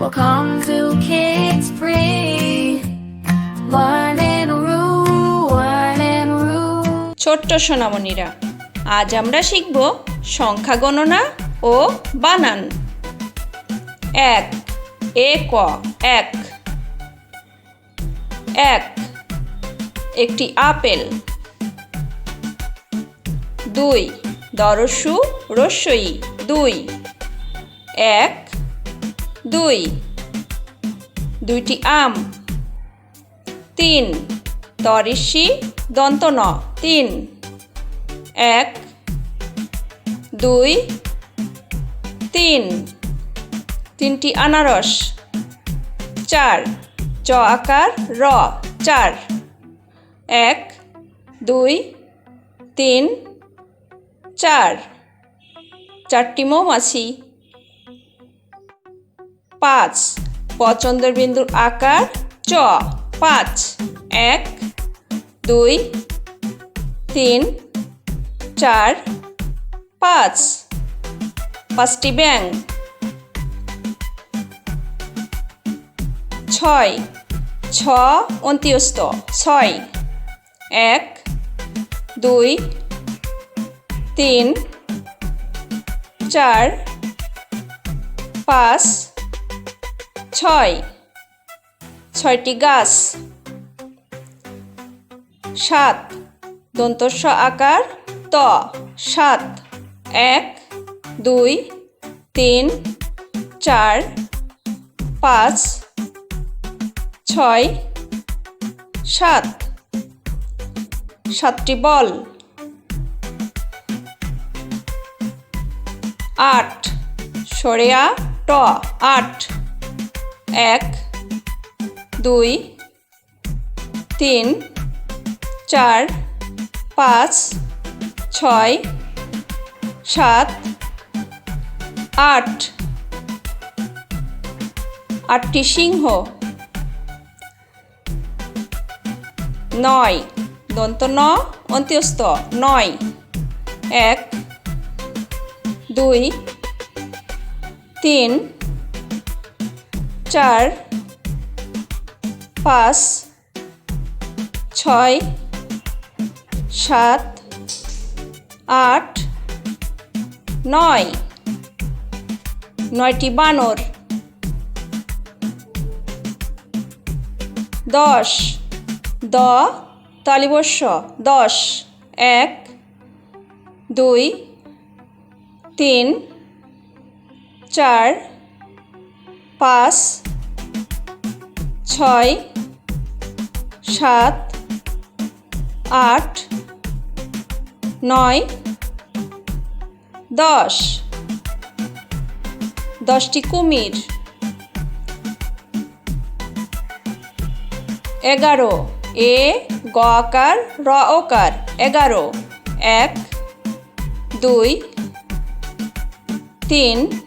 Welcome to Kids Free. Learning Roo. ছোট্ট সোনামণিরা, আজ আমরা শিখব সংখ্যা গণনা ও বানান। এক, এক। এক, একটি আপেল। দুই, দরস্যু রস্যই দুই। এক, দুই। দুইটি আম। তিন, তরিষি দন্ত ন তিন। এক, দুই, তিন। তিনটি আনারস। চার, চ আকার র চার। এক, দুই, তিন, চার। চারটি মৌমাছি। পাঁচ, পচন্দ্রবিন্দুর আকার চ পাঁচ। এক, দুই, তিন, চার, পাঁচ। পাঁচটি ব্যাঙ। ছয়, ছ অন্ত্যস্ত ছয়। এক, দুই, তিন, চার, পাঁচ, ছয়। ছয়টি গাছ। সাত, দন্তস্ব আকার ত সাত। এক, দুই, তিন, চার, পাঁচ, ছয়, সাত। সাতটি বল। আট, সরেয়া ট আট। এক, দুই, তিন, চার, পাঁচ, ছয়, সাত, আট। আটটি সিংহ। নয়, দন্ত ন অন্ত্যস্ত নয়। এক, দুই, তিন, চার, পাঁচ, ছয়, সাত, আট, নয়। নয়টি বানর। দশ, দ তালিবস্য দশ। এক, দুই, তিন, চার, পাঁচ, ছয়, সাত, আট, নয়, দশ। দশটি কুমির। এগারো, এ গ আকার র ওকার এগারো। এক, দুই, তিন,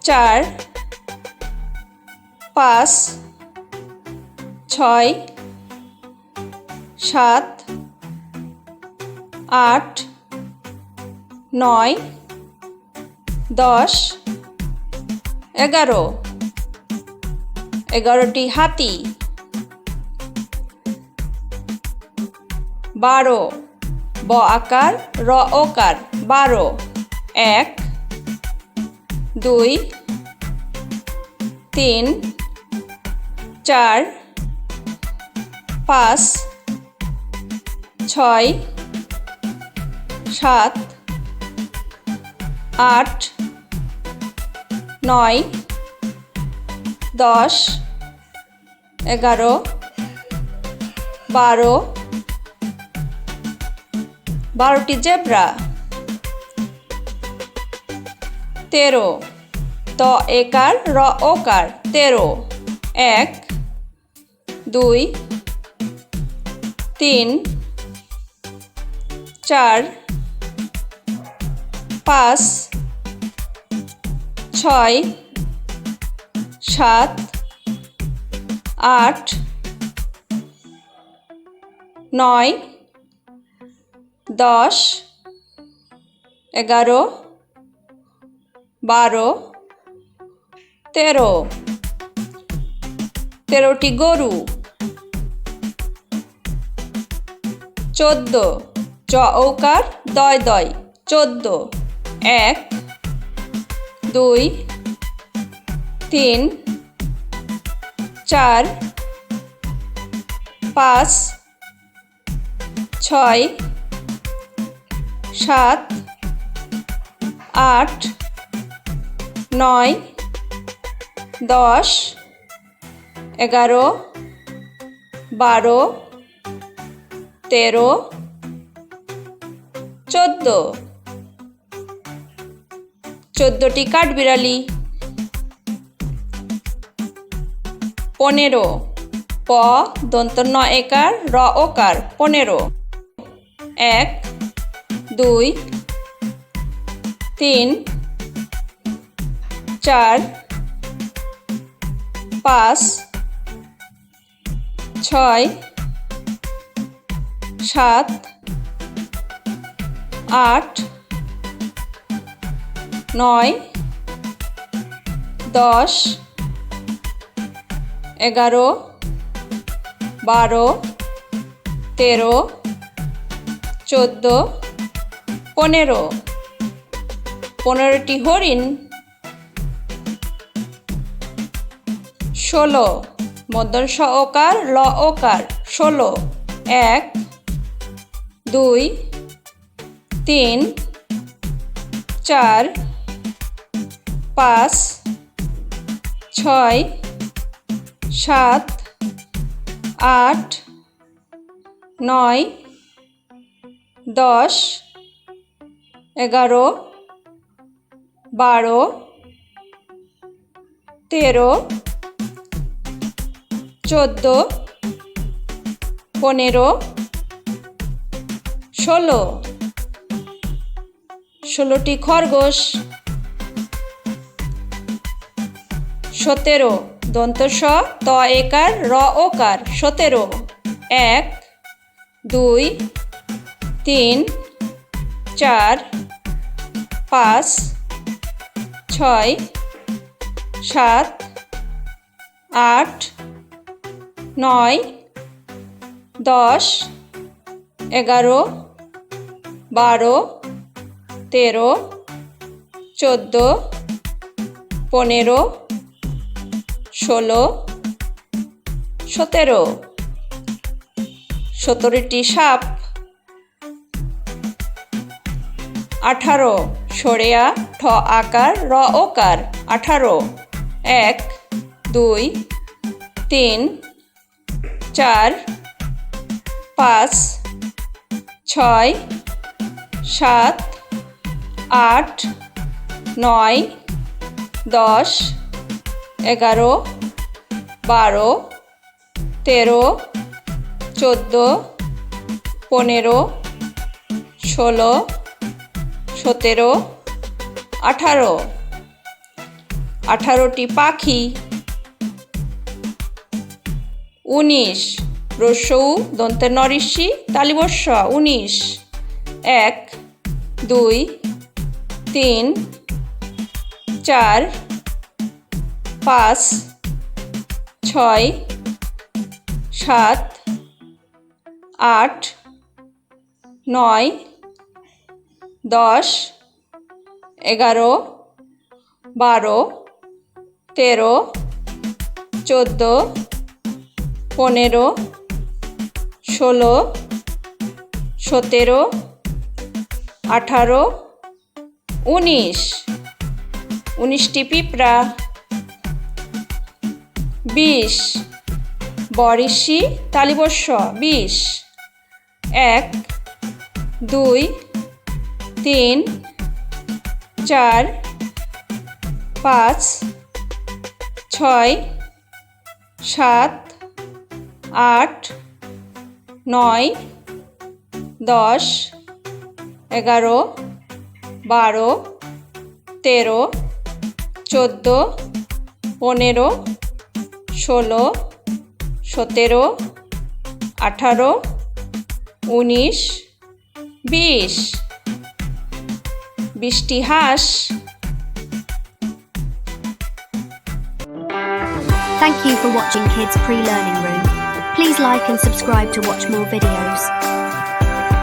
চার, পাঁচ, ছয়, সাত, আট, নয়, দশ, এগারো। এগারোটি হাতি। বারো, ব আকার র ওকার বারো। এক, দুই, তিন, চার, পাঁচ, ছয়, সাত, আট, নয়, দশ, এগারো, বারো। বারোটি জেব্রা। তেরো, ত একার র ওকার তেরো। এক, দুই, তিন, চার, পাঁচ, ছয়, সাত, আট, নয়, দশ, এগারো, বারো, 13 13টি গরু 14 চ ঔকার দয় দয় 14 1 2 3 4 5 6 7 8 9 10 11 12 13 14 14টি কাঠবিড়ালি 15 প দন্ত ন একার র ওকার 15 1 2 3 4 5 6 7 8 9 10 11 12 13 14 15 15টি হরিণ 16 মধ্যম স ওকার ল ওকার 16 1 2 3 4 5 6 7 8 9 10 11 12 13 14 15 16 16টি খরগোশ 17 দন্ত স ত একার র ওকার 17 1 2 3 4 5 6 7 8 9 10 11 12 13 14 15 16 17 17টি সাপ 18 সরেয়া ঠ আকার র ওকার 18 1 2 3 4 5 6 7 8 9 10 11 12 13 14 15 16 17 18 18টি পাখি 19 রস্যৌ দন্তের নরিষি তালিবস্য 19 1 2 3 4 5 6 7 8 9 10 11 12 13 14 15 16 17 18 19 19টি পিঁপড়া 20 বরিশি তালিবস্য 20 1 2 3 4 5 6 7 8 9 10 11 12 13 14 15 16 17 18 19 20 20টি হাঁস Thank you for watching Kids Pre-Learning Room. Please like and subscribe to watch more videos.